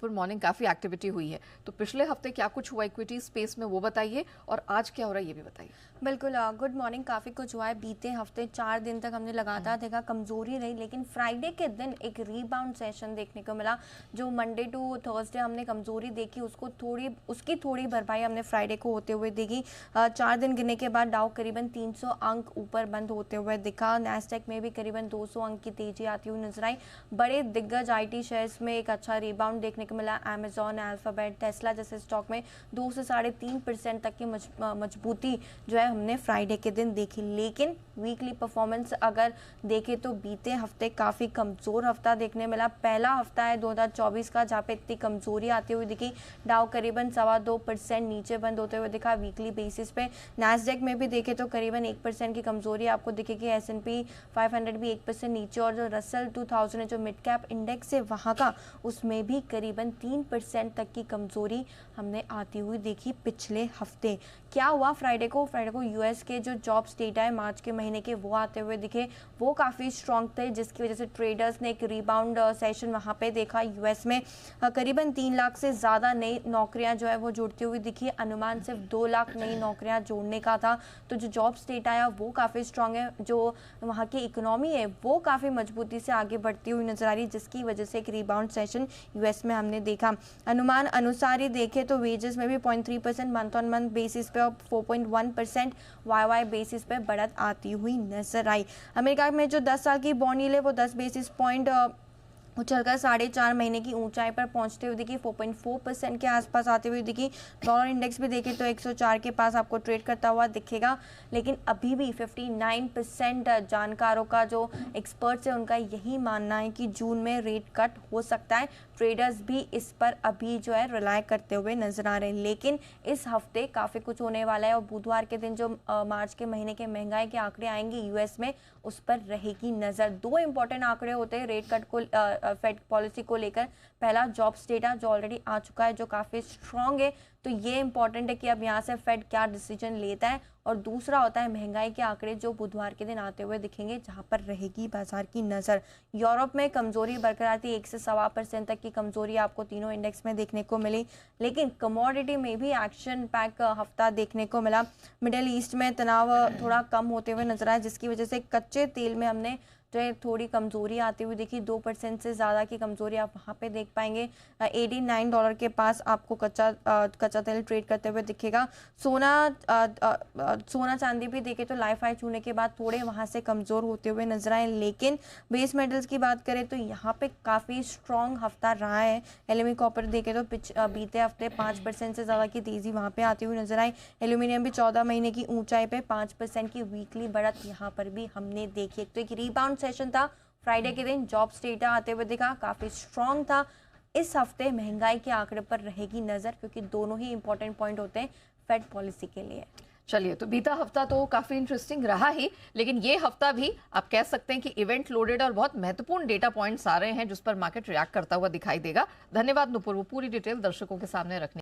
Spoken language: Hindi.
नुपुर मॉर्निंग काफ़ी एक्टिविटी हुई है, तो पिछले हफ्ते क्या कुछ हुआ इक्विटी स्पेस में वो बताइए, और आज क्या हो रहा है ये भी बताइए। बिल्कुल, गुड मॉर्निंग। काफ़ी कुछ हुआ है। बीते हफ्ते 4 दिन तक हमने लगातार देखा कमज़ोरी रही, लेकिन फ्राइडे के दिन एक रीबाउंड सेशन देखने को मिला। जो मंडे टू थर्सडे हमने कमज़ोरी देखी, उसकी थोड़ी भरपाई हमने फ्राइडे को होते हुए देखी। 4 दिन गिरने के बाद डाउ करीबन 300 अंक ऊपर बंद होते हुए दिखा। नैस्डैक में भी करीबन 200 अंक की तेजी आती हुई नजर आई। बड़े दिग्गज IT शेयर्स में एक अच्छा रीबाउंड देखने को मिला। अमेजॉन, अल्फाबेट, टेस्ला जैसे स्टॉक में 2 से 3.5% तक की मजबूती जो है हमने फ्राइडे के दिन देखी। लेकिन वीकली परफॉर्मेंस अगर देखें तो बीते हफ्ते काफ़ी कमज़ोर हफ्ता देखने मिला। पहला हफ्ता है 2024 का जहाँ पे इतनी कमज़ोरी आती हुई दिखी। डाउ करीबन 2.25% नीचे बंद होते हुए दिखा वीकली बेसिस पे। नैस्डैक में भी देखें तो करीबन 1% की कमज़ोरी आपको दिखेगी। S&P 500 भी 1% नीचे, और जो रसल 2000 है जो मिड कैप इंडेक्स है वहाँ का, उसमें भी करीबन 3% तक की कमज़ोरी हमने आती हुई देखी पिछले हफ्ते। क्या हुआ फ्राइडे को US के जो जॉब्स डेटा है मार्च के महीने के वो आते हुए दिखे। वो काफ़ी स्ट्रॉन्ग थे, जिसकी वजह से ट्रेडर्स ने एक रीबाउंड सेशन वहाँ पे देखा। US में करीबन 3 लाख से ज़्यादा नई नौकरियाँ जो है वो जुड़ती हुई दिखी। अनुमान सिर्फ 2 लाख नई नौकरियाँ जोड़ने का था। तो जो जॉब्स डेटा है वो काफ़ी स्ट्रॉन्ग है। जो वहाँ की इकोनॉमी है वो काफ़ी मजबूती से आगे बढ़ती हुई नजर आ रही है, जिसकी वजह से एक रीबाउंड सेशन US में हमने देखा। अनुमान अनुसार ही देखें तो वेजेस में भी 0.3% मंथ ऑन मंथ बेसिस पे और 4.1% YY बेसिस पे बढ़त आती हुई नजर आई। अमेरिका में जो 10 साल की बॉन्ड यील्ड है वो 10 बेसिस पॉइंट उछलकर 4.5 महीने की ऊंचाई पर पहुंचते हुए दिखी। 4.4% के आसपास आते हुए दिखी। डॉलर इंडेक्स भी देखें तो 104 के पास आपको ट्रेड करता हुआ दिखेगा। लेकिन अभी भी 59% जानकारों का, जो एक्सपर्ट्स है उनका यही मानना है कि जून में रेट कट हो सकता है। ट्रेडर्स भी इस पर अभी जो है रिलाय करते हुए नजर आ रहे हैं। लेकिन इस हफ्ते काफ़ी कुछ होने वाला है, और बुधवार के दिन जो मार्च के महीने के महंगाई के आंकड़े आएंगे US में, उस पर रहेगी नज़र। 2 इंपॉर्टेंट आंकड़े होते हैं रेट कट को फेड पॉलिसी को लेकर। पहला जॉब्स डेटा जो ऑलरेडी आ चुका है, जो काफ़ी स्ट्रॉन्ग है, तो ये इंपॉर्टेंट है कि अब यहाँ से फेड क्या डिसीजन लेता है। और दूसरा होता है महंगाई के आंकड़े, जो बुधवार के दिन आते हुए दिखेंगे, जहाँ पर रहेगी बाजार की नज़र। यूरोप में कमजोरी बरकरार थी, 1 से 1.25% तक की कमजोरी आपको तीनों इंडेक्स में देखने को मिली। लेकिन कमोडिटी में भी एक्शन पैक हफ्ता देखने को मिला। मिडिल ईस्ट में तनाव थोड़ा कम होते हुए नजर आया, जिसकी वजह से कच्चे तेल में हमने जो है थोड़ी कमजोरी आती हुई देखी। 2% से ज़्यादा की कमजोरी आप वहाँ पे देख पाएंगे। $89 के पास आपको कच्चा तेल ट्रेड करते हुए दिखेगा। सोना चांदी भी देखें तो लाइफ हाई छूने के बाद थोड़े वहाँ से कमज़ोर होते हुए नजर आए। लेकिन बेस मेटल्स की बात करें तो यहाँ पे काफ़ी स्ट्रॉन्ग हफ्ता रहा है। एल्यूमिनियम कॉपर देखें तो बीते हफ्ते 5% से ज़्यादा की तेज़ी वहाँ पे आती हुई नजर आई। एल्यूमिनियम भी 14 महीने की ऊंचाई पे 5% की वीकली बढ़त यहाँ पर भी हमने देखी। तो एक रीबाउंड सेशन था फ्राइडे के दिन। जॉब्स डेटा आते हुए दिखा, काफ़ी स्ट्रॉन्ग था। इस हफ्ते महंगाई के आंकड़े पर रहेगी नज़र, क्योंकि दोनों ही इंपॉर्टेंट पॉइंट होते हैं फेड पॉलिसी के लिए। चलिए, तो बीता हफ्ता तो काफ़ी इंटरेस्टिंग रहा ही, लेकिन ये हफ्ता भी आप कह सकते हैं कि इवेंट लोडेड और बहुत महत्वपूर्ण डेटा पॉइंट्स आ रहे हैं, जिस पर मार्केट रिएक्ट करता हुआ दिखाई देगा। धन्यवाद नुपुर, वो पूरी डिटेल दर्शकों के सामने रखने